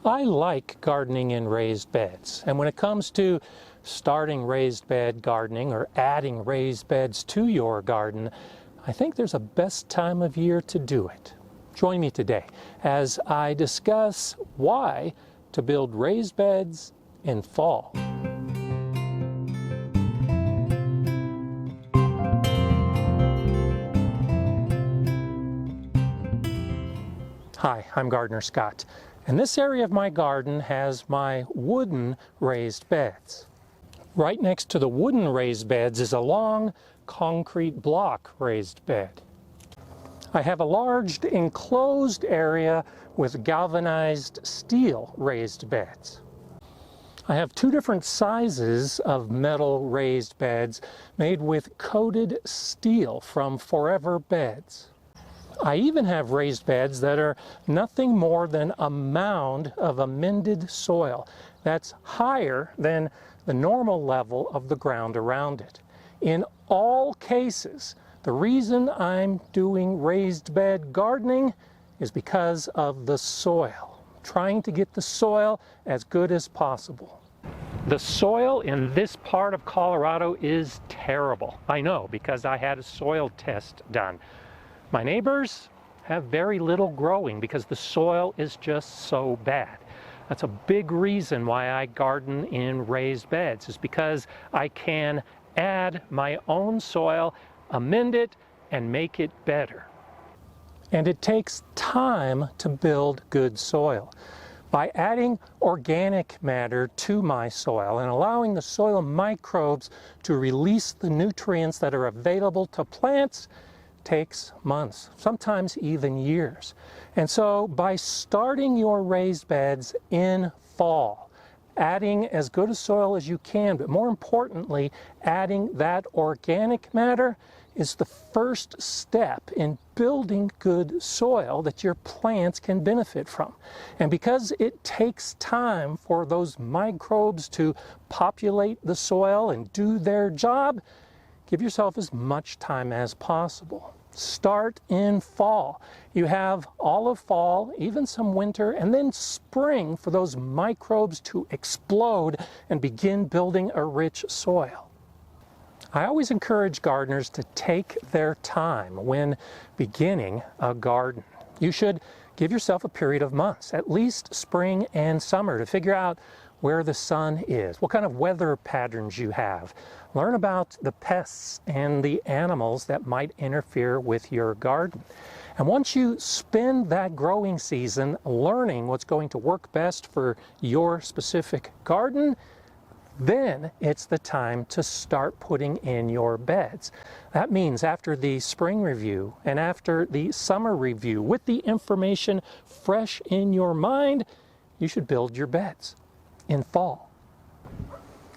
I like gardening in raised beds, and when it comes to starting raised bed gardening or adding raised beds to your garden, I think there's a best time of year to do it. Join me today as I discuss why to build raised beds in fall. Hi, I'm Gardener Scott, and this area of my garden has my wooden raised beds. Right next to the wooden raised beds is a long concrete block raised bed. I have a large enclosed area with galvanized steel raised beds. I have two different sizes of metal raised beds made with coated steel from Forever Beds. I even have raised beds that are nothing more than a mound of amended soil that's higher than the normal level of the ground around it. In all cases, the reason I'm doing raised bed gardening is because of the soil, trying to get the soil as good as possible. The soil in this part of Colorado is terrible. I know, because I had a soil test done. My neighbors have very little growing because the soil is just so bad. That's a big reason why I garden in raised beds, is because I can add my own soil, amend it, and make it better. And it takes time to build good soil. By adding organic matter to my soil and allowing the soil microbes to release the nutrients that are available to plants, takes months, sometimes even years. And so by starting your raised beds in fall, adding as good a soil as you can, but more importantly, adding that organic matter is the first step in building good soil that your plants can benefit from. And because it takes time for those microbes to populate the soil and do their job, give yourself as much time as possible. Start in fall. You have all of fall, even some winter, and then spring for those microbes to explode and begin building a rich soil. I always encourage gardeners to take their time when beginning a garden. You should give yourself a period of months, at least spring and summer, to figure out where the sun is, what kind of weather patterns you have. Learn about the pests and the animals that might interfere with your garden. And once you spend that growing season learning what's going to work best for your specific garden, then it's the time to start putting in your beds. That means after the spring review and after the summer review, with the information fresh in your mind, you should build your beds in fall.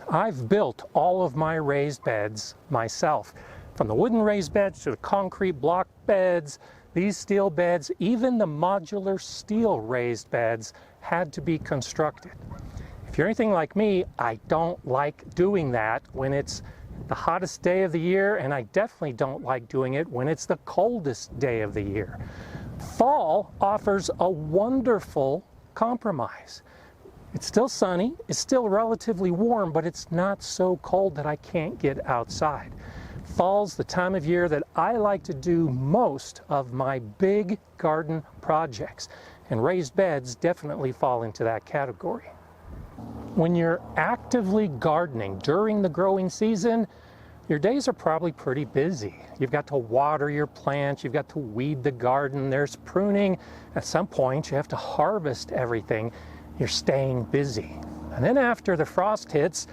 I've built all of my raised beds myself, from the wooden raised beds to the concrete block beds, these steel beds, even the modular steel raised beds had to be constructed. If you're anything like me, I don't like doing that when it's the hottest day of the year, and I definitely don't like doing it when it's the coldest day of the year. Fall offers a wonderful compromise. It's still sunny, it's still relatively warm, but it's not so cold that I can't get outside. Fall's the time of year that I like to do most of my big garden projects, and raised beds definitely fall into that category. When you're actively gardening during the growing season, your days are probably pretty busy. You've got to water your plants, you've got to weed the garden, there's pruning. At some point, you have to harvest everything. You're staying busy. And then after the frost hits,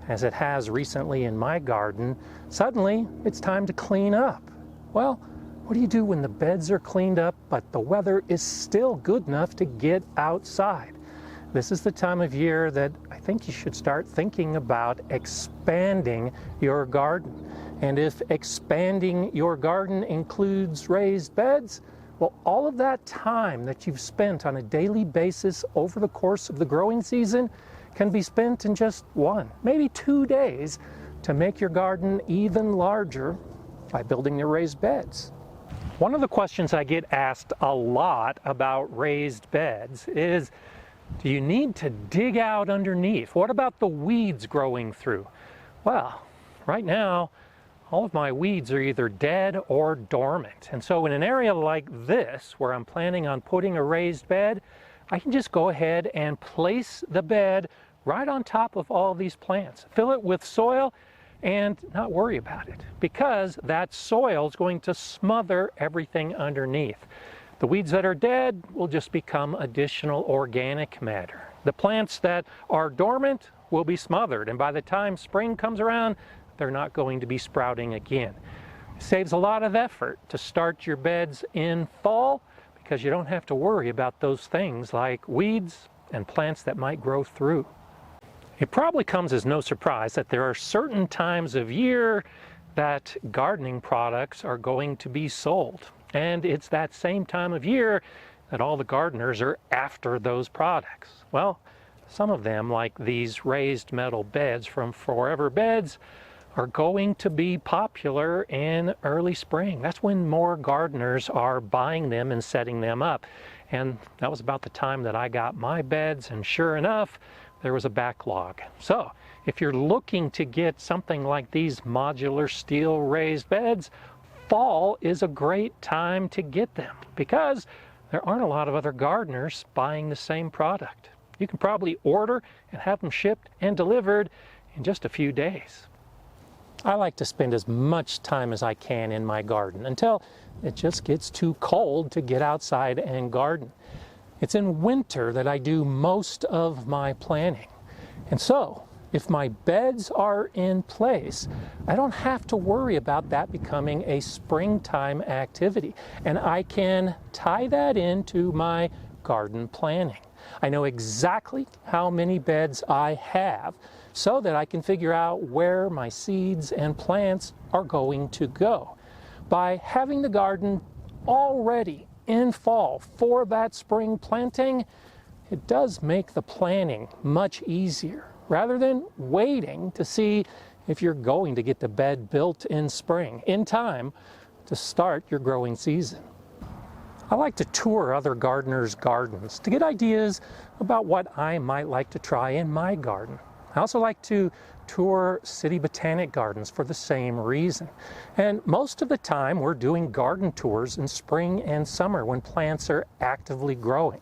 as it has recently in my garden, suddenly it's time to clean up. Well, what do you do when the beds are cleaned up, but the weather is still good enough to get outside? This is the time of year that I think you should start thinking about expanding your garden. And if expanding your garden includes raised beds, well, all of that time that you've spent on a daily basis over the course of the growing season can be spent in just 1, maybe 2 days to make your garden even larger by building the raised beds. One of the questions I get asked a lot about raised beds is, Do you need to dig out underneath? What about the weeds growing through? Well, right now, all of my weeds are either dead or dormant. And so in an area like this, where I'm planning on putting a raised bed, I can just go ahead and place the bed right on top of all these plants. Fill it with soil and not worry about it, because that soil is going to smother everything underneath. The weeds that are dead will just become additional organic matter. The plants that are dormant will be smothered, and by the time spring comes around, they're not going to be sprouting again. It saves a lot of effort to start your beds in fall, because you don't have to worry about those things like weeds and plants that might grow through. It probably comes as no surprise that there are certain times of year that gardening products are going to be sold. And it's that same time of year that all the gardeners are after those products. Well, some of them, like these raised metal beds from Forever Beds, are going to be popular in early spring. That's when more gardeners are buying them and setting them up. And that was about the time that I got my beds, and sure enough, there was a backlog. So if you're looking to get something like these modular steel raised beds, fall is a great time to get them, because there aren't a lot of other gardeners buying the same product. You can probably order and have them shipped and delivered in just a few days. I like to spend as much time as I can in my garden until it just gets too cold to get outside and garden. It's in winter that I do most of my planning. And so, if my beds are in place, I don't have to worry about that becoming a springtime activity. And I can tie that into my garden planning. I know exactly how many beds I have, so that I can figure out where my seeds and plants are going to go. By having the garden already in fall for that spring planting, it does make the planning much easier, rather than waiting to see if you're going to get the bed built in spring, in time to start your growing season. I like to tour other gardeners' gardens to get ideas about what I might like to try in my garden. I also like to tour city botanic gardens for the same reason. And most of the time we're doing garden tours in spring and summer when plants are actively growing.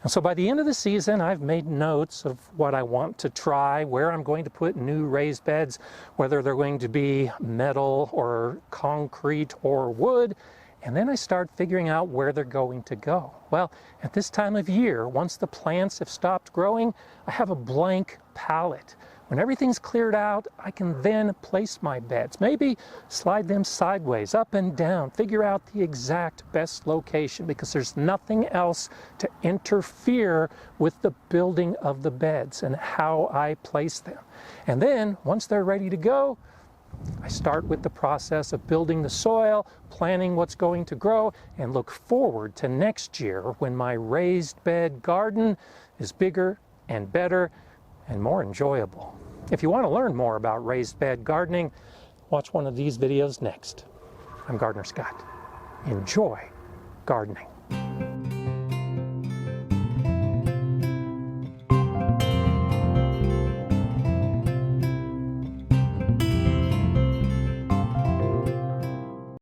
And so by the end of the season, I've made notes of what I want to try, where I'm going to put new raised beds, whether they're going to be metal or concrete or wood. And then I start figuring out where they're going to go. Well, at this time of year, once the plants have stopped growing, I have a blank palette. When everything's cleared out, I can then place my beds, maybe slide them sideways, up and down, figure out the exact best location, because there's nothing else to interfere with the building of the beds and how I place them. And then, once they're ready to go, I start with the process of building the soil, planning what's going to grow, and look forward to next year when my raised bed garden is bigger and better and more enjoyable. If you want to learn more about raised bed gardening, watch one of these videos next. I'm Gardener Scott. Enjoy gardening.